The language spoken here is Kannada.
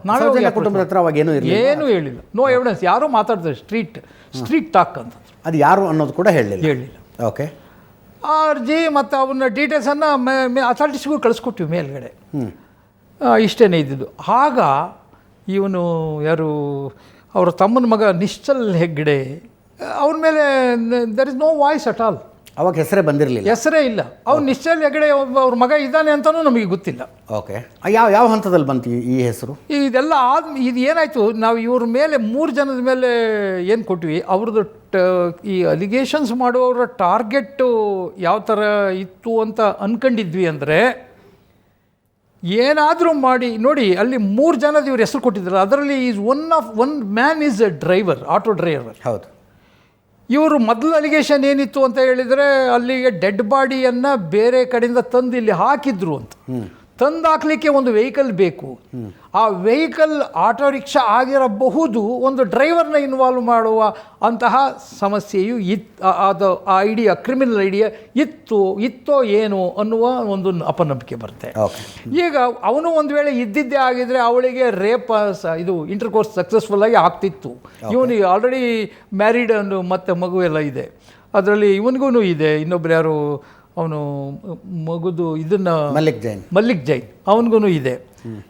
ನಾವೇ ಹೋಗಿ ಕುಟುಂಬದ ಹತ್ರ ಅವಾಗ ಏನೂ ಹೇಳಿಲ್ಲ. No evidence. ಯಾರೂ ಮಾತಾಡ್ತಾರೆ ಸ್ಟ್ರೀಟ್ ಟಾಕ್ ಅಂತ. ಅದು ಯಾರು ಅನ್ನೋದು ಕೂಡ ಹೇಳಿಲ್ಲ. ಓಕೆ. ಆ ಅರ್ಜಿ ಮತ್ತು ಅವನ್ನ ಡೀಟೇಲ್ಸನ್ನು ಅಥಾರಿಟೀಸ್ಗೂ ಕಳಿಸ್ಕೊಟ್ಟಿವಿ ಮೇಲ್ಗಡೆ. ಇಷ್ಟೇ ಇದ್ದಿದ್ದು. ಆಗ ಇವನು ಯಾರು ಅವರ ತಮ್ಮನ ಮಗ ನಿಶ್ಚಲ್ ಹೆಗ್ಡೆ ಅವ್ರ ಮೇಲೆ there is no voice at all. ಅವಾಗ ಹೆಸರೇ ಬಂದಿರಲಿಲ್ಲ. ಹೆಸರೇ ಇಲ್ಲ. ಅವ್ನು ನಿಶ್ಚಲ್ ಹೆಗ್ಡೆ ಅವ್ರ ಮಗ ಇದ್ದಾನೆ ಅಂತಲೂ ನಮಗೆ ಗೊತ್ತಿಲ್ಲ. ಓಕೆ. ಯಾವ ಹಂತದಲ್ಲಿ ಬಂತು ಈ ಹೆಸರು? ಇದೆಲ್ಲ ಇದು ಏನಾಯಿತು, ನಾವು ಇವ್ರ ಮೇಲೆ 3 ಜನದ ಮೇಲೆ ಏನು ಕೊಟ್ವಿ, ಅವ್ರದ್ದು ಈ ಅಲಿಗೇಷನ್ಸ್ ಮಾಡುವವರ ಟಾರ್ಗೆಟ್ಟು ಯಾವ ಥರ ಇತ್ತು ಅಂತ ಅಂದ್ಕೊಂಡಿದ್ವಿ ಅಂದರೆ, ಏನಾದರೂ ಮಾಡಿ ನೋಡಿ ಅಲ್ಲಿ 3 ಜನದ ಇವ್ರ ಹೆಸರು ಕೊಟ್ಟಿದ್ದಾರೆ. ಅದರಲ್ಲಿ is one man is A driver, auto driver. ಹೌದು. ಇವರು ಮೊದಲು ಅಲಿಗೇಷನ್ ಏನಿತ್ತು ಅಂತ ಹೇಳಿದರೆ, ಅಲ್ಲಿಗೆ ಡೆಡ್ ಬಾಡಿಯನ್ನು ಬೇರೆ ಕಡೆಯಿಂದ ತಂದು ಇಲ್ಲಿ ಹಾಕಿದ್ರು ಅಂತ. ತಂದು ಹಾಕಲಿಕ್ಕೆ ಒಂದು ವೆಹಿಕಲ್ ಬೇಕು. ಆ ವೆಹಿಕಲ್ ಆಟೋ ರಿಕ್ಷಾ ಆಗಿರಬಹುದು, ಒಂದು ಡ್ರೈವರ್ನ ಇನ್ವಾಲ್ವ್ ಮಾಡುವ ಅಂತಹ ಸಮಸ್ಯೆಯು ಅದು ಆ ಐಡಿಯಾ, ಕ್ರಿಮಿನಲ್ ಐಡಿಯಾ ಇತ್ತೋ ಏನೋ ಅನ್ನುವ ಒಂದು ಅಪನಂಬಿಕೆ ಬರುತ್ತೆ. ಈಗ ಅವನು ಒಂದು ವೇಳೆ ಇದ್ದಿದ್ದೇ ಆಗಿದ್ರೆ ಅವಳಿಗೆ ರೇಪ್ ಇದು ಇಂಟರ್ಕೋರ್ಸ್ ಸಕ್ಸಸ್ಫುಲ್ ಆಗಿ ಆಗ್ತಿತ್ತು. ಇವನಿಗೆ ಆಲ್ರೆಡಿ ಮ್ಯಾರಿಡ್ ಅನ್ನು ಮತ್ತು ಮಗು ಎಲ್ಲ ಇದೆ. ಅದರಲ್ಲಿ ಇವನಿಗೂ ಇದೆ. ಇನ್ನೊಬ್ರು ಯಾರು ಅವನು ಮಗುದು ಇದನ್ನು ಮಲ್ಲಿಕ್ ಜೈನ್ ಅವನಿಗೂ ಇದೆ.